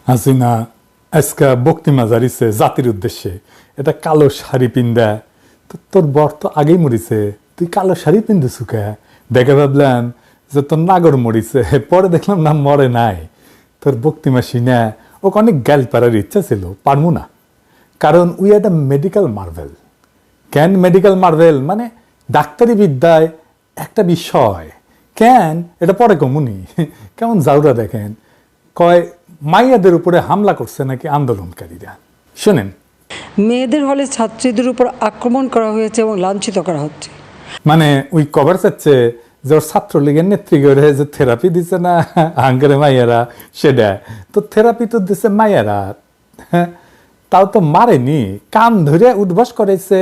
হাসিনা আজকে বক্তি মাজারিছে জাতির উদ্দেশ্যে, এটা কালো শাড়ি পিন্দা। তোর বর তো আগেই মরিছে, তুই কালো শাড়ি পিন্দুছু কে? দেখে ভাবলাম যে তোর নাগর মরিছে, পরে দেখলাম না মরে নাই। তোর বক্তি মাসি না, ওকে অনেক গ্যাল পারার ইচ্ছা ছিল, পারবো না, কারণ উই একটা মেডিকেল মার্ভেল। কেন মেডিকেল মার্ভেল মানে ডাক্তারি বিদ্যায় একটা বিষয়। কেন এটা পরে কমুনি কেমন জাউরা দেখেন, কয় মাইয়াদের উপরে হামলা করছে নাকি আন্দোলনকারীরা। শোনেন, মেয়েদের হলে ছাত্রীদের উপর আক্রমণ করা হয়েছে এবং লাঞ্ছিত করা হচ্ছে। মানে ওই কভার চাচ্ছে যে ওর ছাত্রলীগের নেত্রী করে যে থেরাপি দিছে না হাঙ্গারে মাইয়ারা, সেটা তো থেরাপি তো দিছে মাইয়ারা। হ্যাঁ, তাও তো মারেনি, কান ধরে উদ্বাস করেছে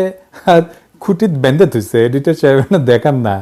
আর খুঁটিত বেঁধে থুইছে। এডিটর সাহেব দেখান না,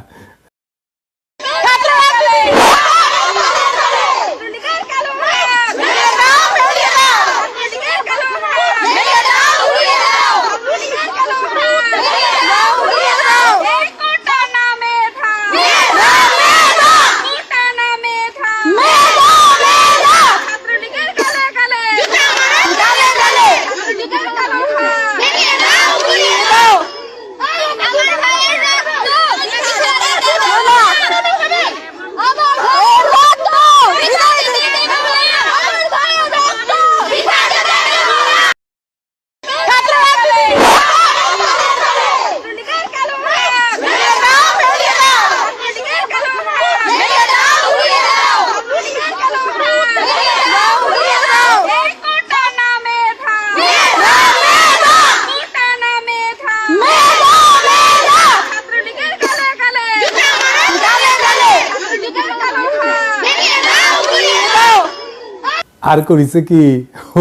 আর করিছে কি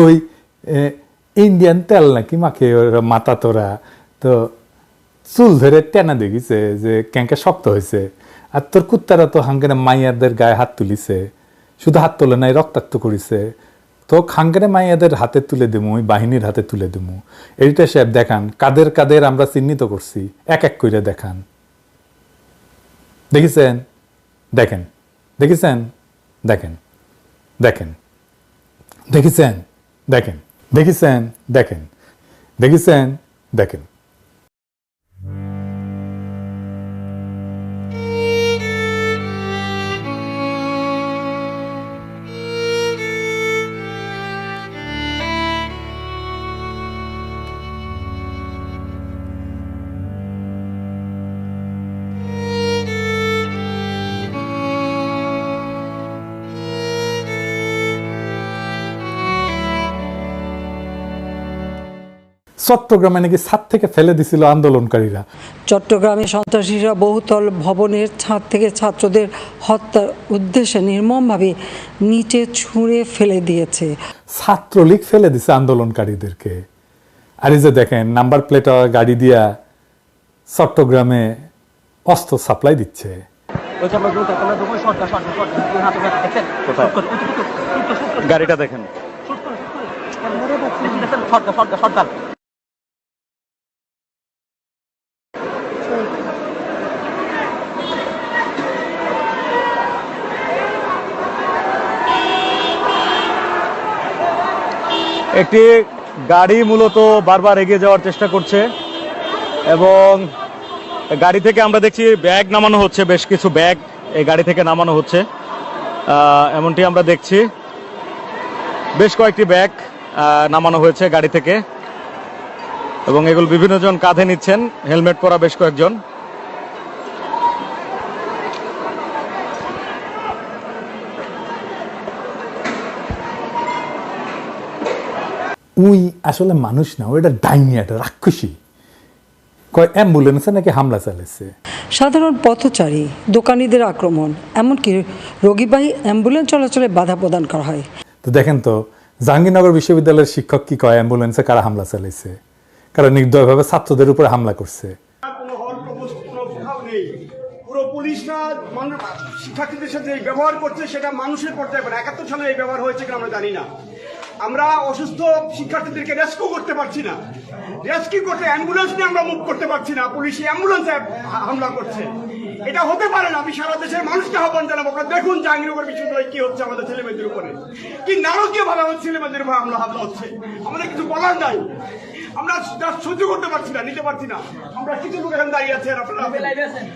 ওই ইন্ডিয়ান তেল নাকি মাখে মাথা তোরা, তো চুল ধরে টেনা দেখিছে যে ক্যাঙ্কা শক্ত হয়েছে। আর তোর কুত্তারা তো হাঙ্গারে মাইয়াদের গায়ে হাত তুলিছে, শুধু হাত তোলে নাই, রক্তাক্ত করিছে। তো হাঙ্গারে মাইয়াদের হাতে তুলে দেবো, ওই বাহিনীর হাতে তুলে দেবো। এইটা সাহেব দেখান কাদের কাদের আমরা চিহ্নিত করছি, এক এক করে দেখান। দেখেছেন? দেখেন, দেখেছেন? দেখেন, দেখেন, দেখেছেন? দেখেন, দেখেছেন? দেখেন, দেখেছেন? দেখেন। চট্টগ্রামে নাকি ছাদ থেকে ফেলে দিছিল আন্দোলনকারীরা। চট্টগ্রামে সন্ত্রাসীরা বহুতল ভবনের ছাদ থেকে ছাত্রদের হত্যার উদ্দেশ্যে নির্মমভাবে নিচে ছুঁড়ে ফেলে দিয়েছে। ছাত্রলীগ ফেলে দিছে আন্দোলনকারীদেরকে। আর এই যে দেখেন নাম্বার প্লেট গাড়ি দিয়া চট্টগ্রামে অস্ত্র সাপ্লাই দিচ্ছে। গাড়িটা দেখেন, একটি গাড়ি মূলত বারবার এগিয়ে যাওয়ার চেষ্টা করছে এবং গাড়ি থেকে আমরা দেখছি ব্যাগ নামানো হচ্ছে, বেশ কিছু ব্যাগ এই গাড়ি থেকে নামানো হচ্ছে, এমনটি আমরা দেখছি। বেশ কয়েকটি ব্যাগ নামানো হয়েছে গাড়ি থেকে এবং এগুলো বিভিন্ন জন কাঁধে নিচ্ছেন, হেলমেট পরা বেশ কয়েকজন। উই আসলে মানুষ না, ওইটা ডাইনি, একটা রাক্ষসী। কয় অ্যাম্বুলেন্সে নাকি হামলা চালাইছে। সাধারণ পথচারী, দোকানিদের আক্রমণ, এমনকি রোগীবাহী অ্যাম্বুলেন্স চলাচলে বাধা প্রদান করা হয়। তো দেখেন তো জাহাঙ্গীরনগর বিশ্ববিদ্যালয়ের শিক্ষক কি কয় অ্যাম্বুলেন্সে কারা হামলা চালাইছে, কারা নির্দয়ভাবে ছাত্রদের উপরে হামলা করছে। পুরো পুলিশরা শিক্ষার্থীদের সাথে ব্যবহার করছে সেটা মানুষের পর্যায়ে ৭১ সালে এই ব্যবহার হয়েছে কিনা আমরা জানি না। আমরা অসুস্থ শিক্ষার্থীদেরকে রেস্কিউ করতে পারছি না, রেস্কিউ করতে অ্যাম্বুলেন্স নিয়ে আমরা মুভ করতে পারছি না, পুলিশ অ্যাম্বুলেন্সে হামলা করছে। এটা হতে পারে না। আমি সারা দেশের মানুষকে আহ্বান জানাবো, আপনারা দেখুন জাহাঙ্গীরনগর বিশ্ববিদ্যালয়ে কি হচ্ছে আমাদের ছেলেমেয়েদের উপরে, কি নারকীয় ভাবে আমাদের ছেলেমেয়েদের উপর হামলা হচ্ছে। আমাদের কিছু বলার নাই, আমরা সহ্য করতে পারছি না, নিতে পারছি না। আমরা কিছু লোক এখানে দাঁড়িয়ে আছি, আর আপনারা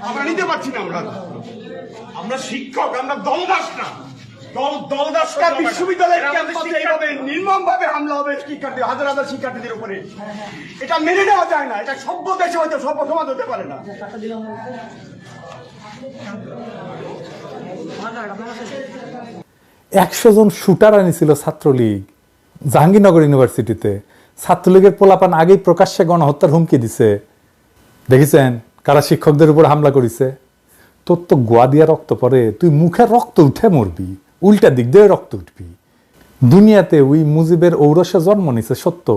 আমরা নিতে পারছি না। আমরা শিক্ষক, আমরা দলদাস না। বিশ্ববিদ্যালয়ের ক্যাম্পাসে এইভাবে নির্মমভাবে হামলা হবে শিক্ষার্থী, হাজার হাজার শিক্ষার্থীদের উপরে, এটা মেনে নেওয়া যায় না। এটা সভ্য দেশে হয়তো সভ্য সমাজ হতে পারে না। 100 জন শুটার আনিছিল ছাত্রলীগ জাহাঙ্গীরনগর ইউনিভার্সিটিতে। ছাত্রলীগের পোলাপান আগেই প্রকাশ্যে গণহত্যার হুমকি দিছে। দেখেছেন কারা শিক্ষকদের উপর হামলা করেছে? তোর তো গোয়া দিয়া রক্ত পড়ে, তুই মুখে রক্ত উঠে মরবি, উল্টা দিক দিয়ে রক্ত উঠবি। দুনিয়াতে ওই মুজিবের ঔরসে জন্ম নিছে সত্য,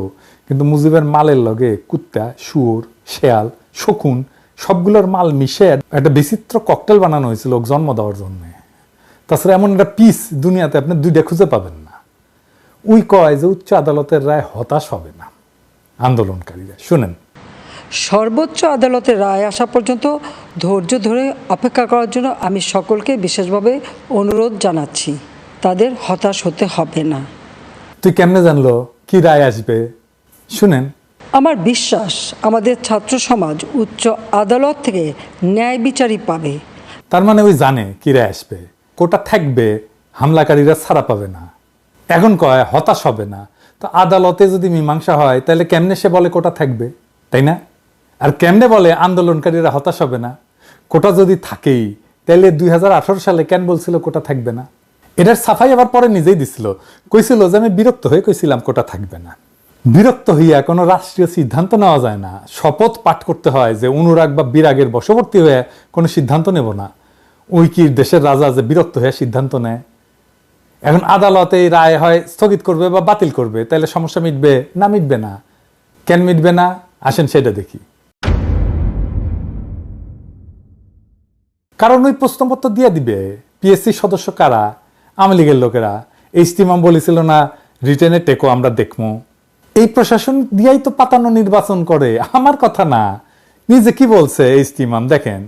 কিন্তু মুজিবের মালের লগে কুত্তা, শুয়োর, শেয়াল, শকুন সবগুলোর মাল মিশে একটা বিচিত্র ককটেল বানানো হয়েছিল ওকে জন্ম দেওয়ার জন্য। তাছাড়া এমন একটা পিস দুনিয়াতে আপনি দুইটা খুঁজে পাবেন না। উই কয় যে উচ্চ আদালতের রায় হতাশ হবে না আন্দোলনকারীরা। শুনেন, সর্বোচ্চ আদালতের রায় আসা পর্যন্ত ধৈর্য ধরে অপেক্ষা করার জন্য আমি সকলকে বিশেষভাবে অনুরোধ জানাচ্ছি, তাদের হতাশ হতে হবে না। তুই কেমনে জানলো কি রায় আসবে? শুনেন, আমার বিশ্বাস আমাদের ছাত্র সমাজ উচ্চ আদালত থেকে ন্যায় বিচারই পাবে। তার মানে ওই জানে কি রায় আসবে, কোটা থাকবে, হামলাকারীরা ছাড়া পাবে না। এখন কয় হতাশ হবে না। তো আদালতে যদি মীমাংসা হয় তাহলে কেমনে সে বলে কোটা থাকবে, তাই না? আর কেমনে বলে আন্দোলনকারীরা হতাশ হবে না? কোটা যদি থাকেই তাহলে 2018 সালে কেন বলছিল কোটা থাকবে না? এটার সাফাই আবার পরে নিজেই দিছিল, কইছিল যে আমি বিরক্ত হয়ে কইছিলাম কোটা থাকবে না। বিরক্ত হইয়া কোনো রাষ্ট্রীয় সিদ্ধান্ত নেওয়া যায় না, শপথ পাঠ করতে হয় যে অনুরাগ বা বিরাগের বশবর্তী হয়ে কোনো সিদ্ধান্ত নেব না। ওই কি দেশের রাজা যে বিরক্ত হয়ে সিদ্ধান্ত নেয়? এখন আদালতে এই রায় হয় স্থগিত করবে বা বাতিল করবে, তাহলে সমস্যা মিটবে না? মিটবে না। কেন মিটবে না আসেন সেটা দেখি। কারণ ওই প্রশ্নপত্র দিয়ে দিবে পিএসসি সদস্য কারা? আওয়ামী লীগের লোকেরা। ইজতিমাম বলেছিল না রিটেনে টেকো আমরা দেখবো। এই প্রশাসন দিয়াই তো পাতানো নির্বাচন করে, আমার কথা না। নিজে কি বলছে ইজতিমাম দেখেন,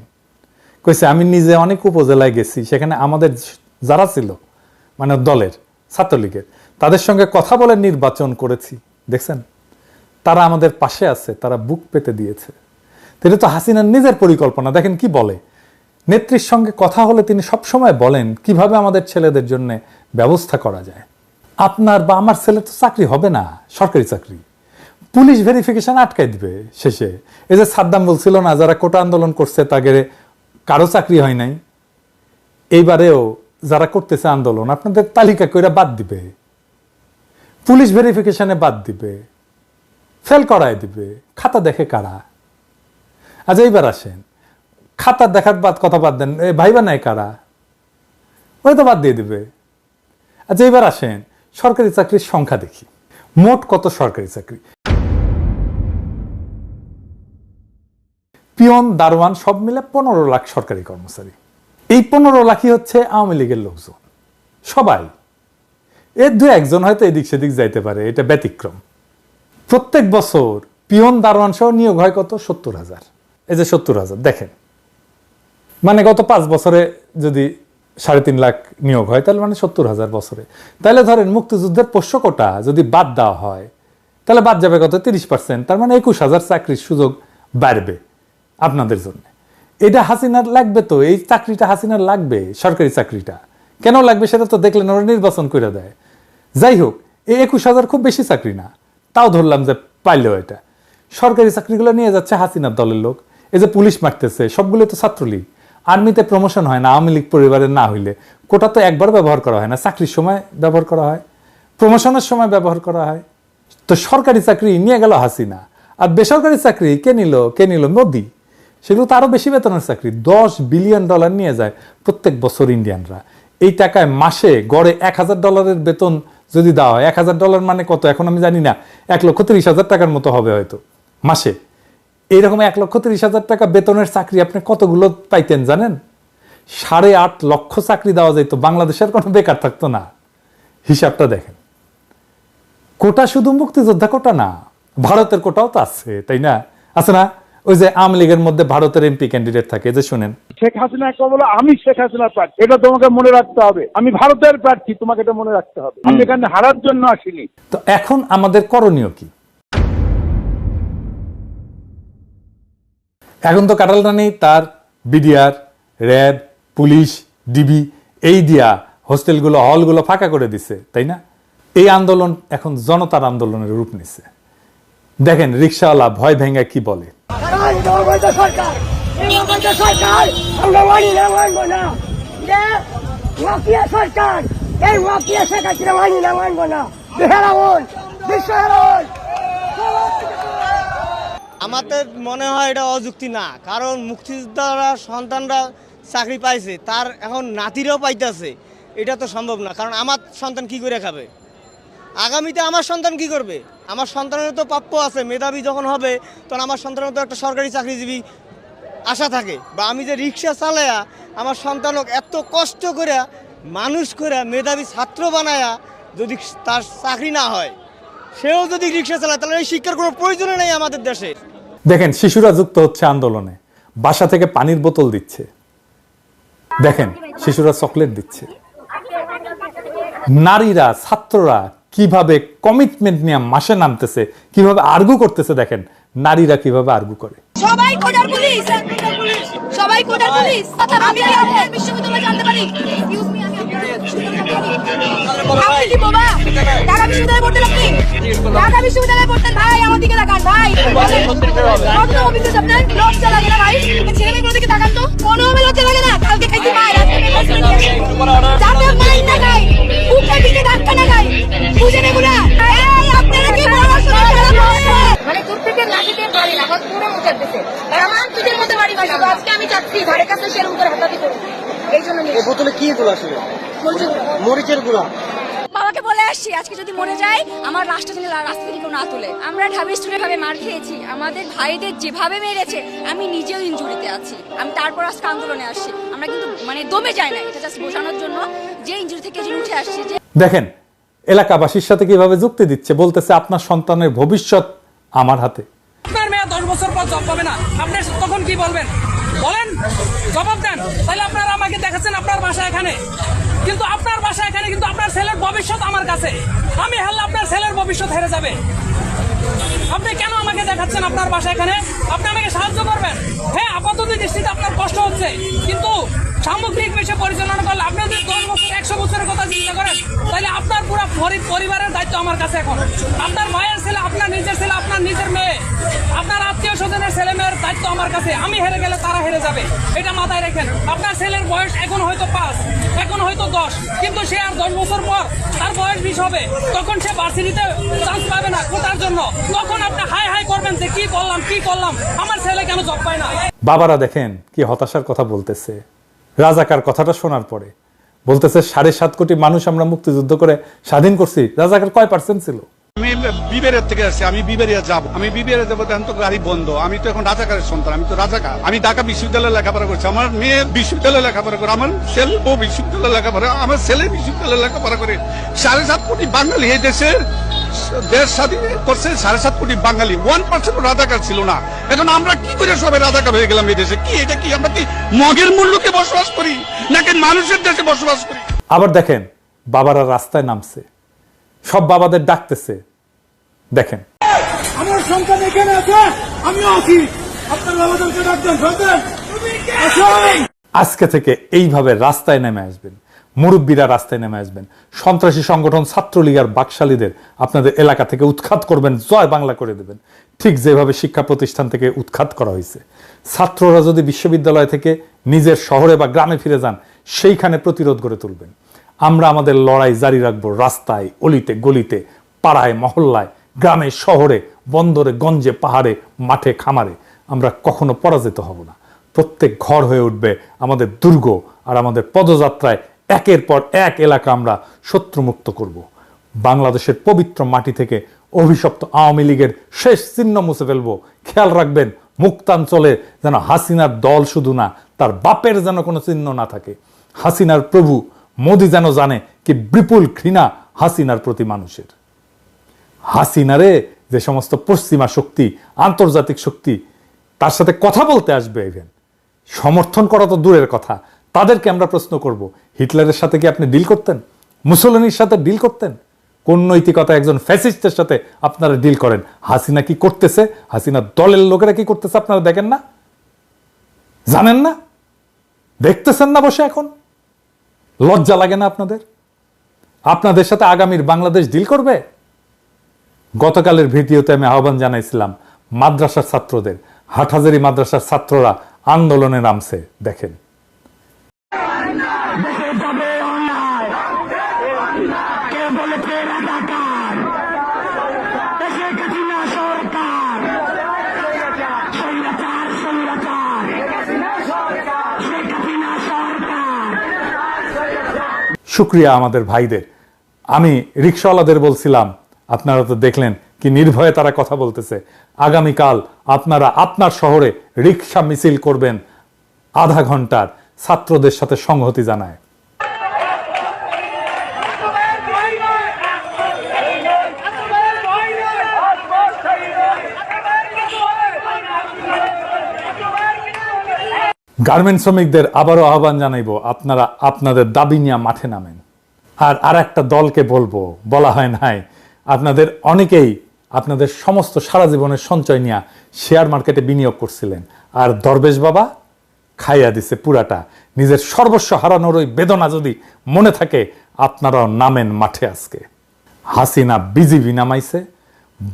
কইছে আমি নিজে অনেক উপজেলায় গেছি, সেখানে আমাদের যারা ছিল মানে দলের ছাত্রলীগের তাদের সঙ্গে কথা বলে নির্বাচন করেছি। দেখছেন তারা আমাদের পাশে আছে, তারা বুক পেতে দিয়েছে। এটা তো হাসিনার নিজের পরিকল্পনা। দেখেন কি বলে, নেত্রীর সঙ্গে কথা হলে তিনি সবসময় বলেন কিভাবে আমাদের ছেলেদের জন্য ব্যবস্থা করা যায়। আপনার বা আমার ছেলে তো চাকরি হবে না, সরকারি চাকরি, পুলিশ ভেরিফিকেশন আটকাই দিবে শেষে। এই যে সাদ্দাম বলছিল না যারা কোটা আন্দোলন করছে তাদের কারো চাকরি হয় নাই, এইবারেও যারা করতেছে আন্দোলন আপনাদের তালিকা কইরা বাদ দিবে, পুলিশ ভেরিফিকেশনে বাদ দিবে, ফেল করায় দিবে। খাতা দেখে কারা? আচ্ছা এইবার আসেন, খাতা দেখার কথা বাদ দেন, ভাইবা নাই কারা? ওই তো বাদ দিয়ে দিবে। আচ্ছা এইবার আসেন সরকারি চাকরির সংখ্যা দেখি, মোট কত সরকারি চাকরি? পিয়ন, দারোয়ান সব মিলে 15 লাখ সরকারি কর্মচারী। এই 15 লাখই হচ্ছে আওয়ামী লীগের লোকজন সবাই। এর দু একজন হয়তো এদিক সেদিক যাইতে পারে, এটা ব্যতিক্রম। প্রত্যেক বছর পিয়ন দারোয়ান সহ নিয়োগ হয় কত? 70,000। এই যে 70,000 দেখেন, মানে গত 5 বছরে যদি 3.5 লাখ নিয়োগ হয় তাহলে মানে 70,000 বছরে। তাহলে ধরেন মুক্তিযুদ্ধের পোষ্য কোটা যদি বাদ দেওয়া হয় তাহলে বাদ যাবে কত? 30%। তার মানে 21,000 চাকরির সুযোগ বাড়বে আপনাদের জন্য। এটা হাসিনার লাগবে তো, এই চাকরিটা হাসিনার লাগবে। সরকারি চাকরিটা কেন লাগবে সেটা তো দেখলেন, ওরা নির্বাচন করে দেয়। যাই হোক, এই 21,000 খুব বেশি চাকরি না, তাও ধরলাম যে পাইলেও এটা সরকারি চাকরিগুলো নিয়ে যাচ্ছে হাসিনার দলের লোক। এই যে পুলিশ মারতেছে সবগুলো তো ছাত্রলীগ। আর্মিতে প্রমোশন হয় না আওয়ামী লীগ পরিবারের না হইলে। কোটা তো একবার ব্যবহার করা হয় না, চাকরির সময় ব্যবহার করা হয়, প্রমোশনের সময় ব্যবহার করা হয়। তো সরকারি চাকরি নিয়ে গেল হাসিনা, আর বেসরকারি চাকরি কে নিল? কে নিল? মোদি। সেগুলো তো আরো বেশি বেতনের চাকরি। $10 বিলিয়ন নিয়ে যায় প্রত্যেক বছর ইন্ডিয়ানরা। এই টাকায় মাসে গড়ে $1,000 বেতন যদি দেওয়া হয়, $1,000 মানে কত এখন আমি জানি না, 1,30,000 টাকার মতো হবে হয়তো মাসে। এইরকম 1,30,000 টাকা বেতনের চাকরি আপনি কতগুলো পাইতেন জানেন? 8.5 লক্ষ চাকরি দেওয়া যেত, বাংলাদেশের কোনো বেকার থাকতো না। হিসাবটা দেখেন। কোটা শুধু মুক্তিযোদ্ধা কোটা না, ভারতের কোটাও তো আছে, তাই না? আছে না? ওই যে আওয়ামী লীগের মধ্যে ভারতের এমপি ক্যান্ডিডেট থাকে, যে শুনেন শেখ হাসিনাকে বলো আমি শেখ হাসিনার প্রার্থী, এটা তোমাকে মনে রাখতে হবে। আমি ভারতের প্রার্থী, তোমাকে এটা মনে রাখতে হবে। আমি এখানে হারার জন্য আসিনি। তো এখন আমাদের করণীয় কি? এখন তো কাঁঠাল রানী তার বিডিআর, র্যাব, পুলিশ, ডিবি এই দিয়া হোস্টেলগুলো, হলগুলো ফাঁকা করে দিছে, তাই না? এই আন্দোলন এখন জনতার আন্দোলনের রূপ নিচ্ছে। দেখেন রিক্সাওয়ালা ভয় ভেঙ্গা কি বলে। আমাদের মনে হয় এটা অযুক্তি না, কারণ মুক্তিযোদ্ধারা সন্তানরা চাকরি পাইছে, তার এখন নাতিরাও পাইতেছে, এটা তো সম্ভব না। কারণ আমার সন্তান কি করে খাবে, আগামীতে আমার সন্তান কি করবে? আমার সন্তানের তো প্রাপ্য আছে, মেধাবী যখন হবে তখন আমার সন্তানের তো একটা সরকারি চাকরিজীবী আশা থাকে। বা আমি যে রিক্সা চালায়া আমার সন্তানক এত কষ্ট করে মানুষ করে মেধাবী ছাত্র বানায়া যদি তার চাকরি না হয়, সেও যদি রিক্সা চালায়, তাহলে এই শিক্ষার কোনো প্রয়োজনই নেই আমাদের দেশে। দেখেন শিশুরা যুক্ত হচ্ছে আন্দোলনে, বাসা থেকে পানির বোতল দিচ্ছে, দেখেন শিশুরা চকলেট দিচ্ছে। নারীরা, ছাত্ররা কিভাবে কমিটমেন্ট নিয়ে মাসে নামতেছে, কিভাবে আর্গু করতেছে, দেখেন নারীরা কিভাবে আর্গু করে। সবাই কোটার পুলিশ, সবাই কোটার পুলিশ। আমি আপনার বিশ্ববিদ্যালয়ে জানতে পারি। এক্সকিউজ মি, আমি আপনার আপনি কি বাবা ঢাকা বিশ্ববিদ্যালয়ে পড়তেন? আপনি ঢাকা বিশ্ববিদ্যালয়ে পড়তেন? ভাই আমার দিকে তাকান ভাই। কত অফিসে আপনার লজ্জা লাগে না ভাই? ছেলে মেয়েগুলোর দিকে তাকান তো, কোনো লজ্জা লাগে না? কালকে খাইছি মায়ের, আজকে যাতে মাইন না খাই, বুকে দিকে ধাক্কা না খাই, বুঝেন এগুলা? এই আপনারা কি পড়াশোনা করেন? মানে দূর থেকে লাগিতে পারি না, আমার পুরো মুখে দিতে আমার তুদের মধ্যে বাড়ি বাড়ি। আজকে আমি চাচ্ছি ধারে কাছে সেরকম করে হাতাতে করি, এই জন্য নিয়ে বোতলে কি গুলো আসলে? মরিচের গুঁড়া। বাবাকে বলে আসছি আজকে যদি মরে যায় আমার রাষ্ট্র যেন রাস্তা থেকে কেউ না তোলে। আমরা ঢাবি স্টুডেন্ট ভাবে মার খেয়েছি, আমাদের ভাইদের যেভাবে মেরেছে আমি নিজেও ইনজুরিতে আছি। আমি তারপর আজকে আন্দোলনে আসছি। আমরা কিন্তু মানে দমে যাই না, এটা জাস্ট বোঝানোর জন্য যে ইনজুরি থেকে যে উঠে আসছি। যে দেখেন এলাকাবাসীর সাথে কিভাবে যুক্তি দিচ্ছে, বলতেছে আপনার সন্তানের ভবিষ্যৎ আমার হাতে। আপনার মেয়ে 10 বছর পর জব পাবে না, আপনি তখন কি বলবেন? বলেন, জবাব দেন। তাহলে আপনারা আমাকে দেখাচ্ছেন আপনার বাসা এখানে, কিন্তু আপনার বাসা এখানে, কিন্তু আপনার ছেলের ভবিষ্যৎ আমার কাছে। আমি হারলে আপনার ছেলের ভবিষ্যৎ হেরে যাবে। আপনি কেন আমাকে দেখাচ্ছেন আপনার বাসা এখানে? আপনি আমাকে সাহায্য করবেন। হ্যাঁ, আপাতত দৃষ্টিতে আপনার কষ্ট হচ্ছে, কিন্তু সামগ্রিক বিষয় পরিচালনা করলে আপনি যদি 10 বছর 100 বছরের কথা চিন্তা করেন, তাহলে আপনার পুরো পরিবারের দায়িত্ব আমার কাছে এখন। আপনার ভাইয়ের ছেলে, আপনার নিজের ছেলে, আপনার নিজের মেয়ে, আপনার আত্মীয় স্বজনের ছেলে মেয়ের দায়িত্ব আমার কাছে। আমি হেরে গেলে তারা হেরে যাবে, এটা মাথায় রাখেন। আপনার ছেলের বয়স এখন হয়তো 5, এখন হয়তো 10, কিন্তু সে আর 10 বছর পর তার বয়স 20 হবে, তখন সে ভার্সিটিতে চান্স পাবে না কোটার জন্য। তখন আপনি হাই হাই করবেন যে কি করলাম, আমার ছেলে কেন জব পায় না। বাবারা দেখেন কি হতাশার কথা বলতেছে। রাজাকার কথাটা শোনার পরে বলতেছে 7.5 কোটি মানুষ আমরা মুক্তিযুদ্ধ করে স্বাধীন করছি, রাজাকার কয় % ছিল? আমি বিবেরিয়া থেকে আসছি, আমি বিবেরিয়া যাবো, আমি বিবেরিয়া যাবো, এখন তো গাড়ি বন্ধ। আমি তো এখন রাজাকারের সন্তান, আমি তো রাজাকার। আমি ঢাকা বিশ্ববিদ্যালয়ে লেখাপড়া করছি, আমার মেয়ে বিশ্ববিদ্যালয়ে লেখাপড়া করে, আমার ছেলে ও বিশ্ববিদ্যালয়ে লেখাপড়া, আমার ছেলে বিশ্ববিদ্যালয়ে লেখাপড়া করে। 7.5 কোটি বাঙালি এই দেশের দেশ স্বাধীন করছে। 7.5 কোটি বাঙালি, 1% রাজাকার ছিল না। এখন আমরা কি করে সবাই রাজাকার হয়ে গেলাম এই দেশে? কি এটা কি আমরা কি মগের মূল্যকে বসবাস করি নাকি মানুষের দেশে বসবাস করি? আবার দেখেন বাবারা রাস্তায় নামছে, সব বাবাদের ডাকতেছে। দেখেন আমার সন্তান এখানে আছে, আমিও আছি, আপনার বাবাদেরকে ডাকতেন, আজকে থেকে এইভাবে রাস্তায় নেমে আসবেন, মুরব্বীরা রাস্তায় নেমে আসবেন, সন্ত্রাসী সংগঠন ছাত্রলীগ আর বাকশালীদের আপনাদের এলাকা থেকে উৎখাত করবেন, জয় বাংলা করে দেবেন। ঠিক যেভাবে শিক্ষা প্রতিষ্ঠান থেকে উৎখাত করা হয়েছে, ছাত্ররা যদি বিশ্ববিদ্যালয় থেকে নিজের শহরে বা গ্রামে ফিরে যান, সেইখানে প্রতিরোধ গড়ে তুলবেন। আমরা আমাদের লড়াই জারি রাখবো রাস্তায়, অলিতে গলিতে, পাড়ায় মহল্লায়, গ্রামে শহরে, বন্দরে গঞ্জে, পাহাড়ে, মাঠে খামারে। আমরা কখনো পরাজিত হব না। প্রত্যেক ঘর হয়ে উঠবে আমাদের দুর্গ, আর আমাদের পদযাত্রায় একের পর এক এলাকা আমরা শত্রুমুক্ত করব। বাংলাদেশের পবিত্র মাটি থেকে অভিশপ্ত আওয়ামী লীগের শেষ চিহ্ন মুছে ফেলবো। খেয়াল রাখবেন মুক্তাঞ্চলে যেন হাসিনার দল শুধু না, তার বাপের যেন কোনো চিহ্ন না থাকে। হাসিনার প্রভু মোদি যেন জানে কি বিপুল ঘৃণা হাসিনার প্রতি মানুষের। হাসিনারে যে সমস্ত পশ্চিমা শক্তি, আন্তর্জাতিক শক্তি তার সাথে কথা বলতে আসবে, ইভেন সমর্থন করা তো দূরের কথা, তাদেরকে আমরা প্রশ্ন করব, হিটলারের সাথে কি আপনি ডিল করতেন? মুসোলিনির সাথে ডিল করতেন? কোন নৈতিকতা একজন ফ্যাসিস্টের সাথে আপনারা ডিল করেন? হাসিনা কি করতেছে, হাসিনা দলের লোকেরা কি করতেছে আপনারা দেখেন না? জানেন না? দেখতেছেন না বসে? এখন লজ্জা লাগে না আপনাদের? আপনাদের সাথে আগামীর বাংলাদেশ ডিল করবে? গতকালের ভিডিওতে আমি আহ্বান জানাইছিলাম মাদ্রাসার ছাত্রদের, হাটহাজারী মাদ্রাসার ছাত্ররা আন্দোলনে নামছে, দেখেন। শুক্রিয়া আমাদের ভাইদের। আমি রিকশাওয়ালাদের বলছিলাম, আপনারা তো দেখলেন কি নির্ভয়ে তারা কথা বলতেছে। আগামীকাল আপনারা আপনার শহরে রিকশা মিছিল করবেন আধা ঘন্টার, ছাত্রদের সাথে সংহতি জানায়। গার্মেন্টস শ্রমিকদের আবারও আহ্বান জানাইব, আপনারা আপনাদের দাবি নিয়ে মাঠে নামেন। আর একটা দলকে বলবো, বলা হয় নাই, আপনাদের অনেকেই আপনাদের সমস্ত সারা জীবনের সঞ্চয় নিয়ে শেয়ার মার্কেটে বিনিয়োগ করছিলেন, আর দরবেশ বাবা খাইয়া দিছে পুরাটা। নিজের সর্বস্ব হারানোর ওই বেদনা যদি মনে থাকে, আপনারাও নামেন মাঠে আজকে। হাসিনা বিজিবি নামাইছে,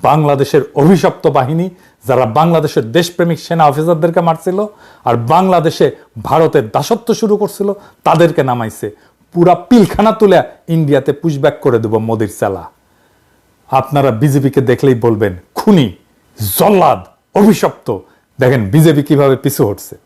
বাংলাদেশের অভিশপ্ত বাহিনী যারা বাংলাদেশের দেশপ্রেমিক সেনা অফিসারদেরকে মারছিল আর বাংলাদেশে ভারতের দাসত্ব শুরু করছিল, তাদেরকে নামাইছে। পুরা পিলখানা তুলে ইন্ডিয়াতে পুশব্যাক করে দেব মোদির চালা। আপনারা বিজেপিকে দেখলেই বলবেন খুনি, জল্লাদ, অভিশপ্ত। দেখেন বিজেপি কিভাবে পিছু হটছে।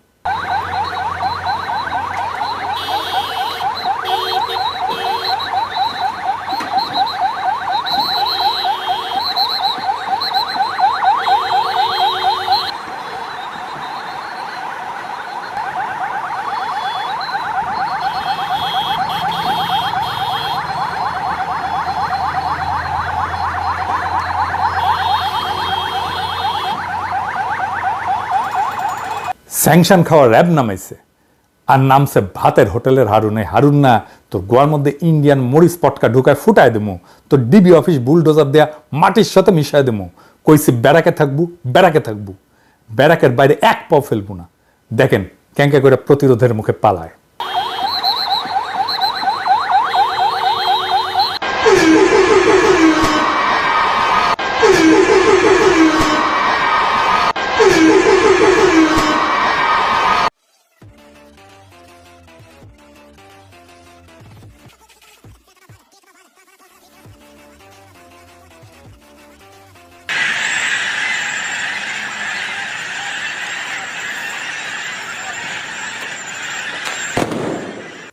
স্যাংশন খাওয়া র্যাব নামাইছে, আর নামছে ভাতের হোটেলের হারুন। হারুন না, তোর গোয়ার মধ্যে ইন্ডিয়ান মরিচ পটকা ঢুকায় ফুটায় দেবো, তোর ডিবি অফিস বুলডোজার দেয়া মাটির সাথে মিশাই দেবো। কইছি ব্যারাকে থাকবো, ব্যারাকে থাকবো, ব্যারাকের বাইরে এক পাও ফেলবো না। দেখেন ক্যাঙ্কা করে প্রতিরোধের মুখে পালায়।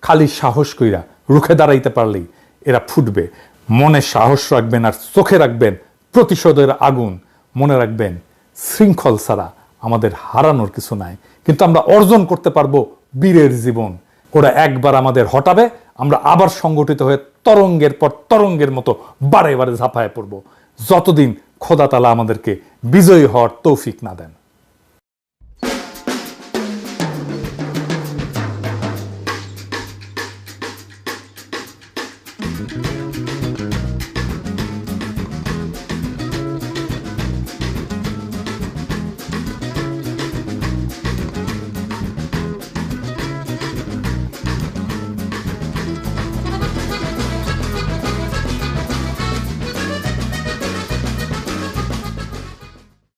খালি সাহস কইরা রুখে দাঁড়াইতে পারলেই এরা ফুটবে। মনে সাহস রাখবেন আর চোখে রাখবেন প্রতিশোধের আগুন। মনে রাখবেন শৃঙ্খল ছাড়া আমাদের হারানোর কিছু নাই, কিন্তু আমরা অর্জন করতে পারবো বীরের জীবন। ওরা একবার আমাদের হটাবে, আমরা আবার সংগঠিত হয়ে তরঙ্গের পর তরঙ্গের মতো বারে বারে ঝাঁপায় পড়বো, যতদিন খোদা তাআলা আমাদেরকে বিজয়ী হওয়ার তৌফিক না দেন।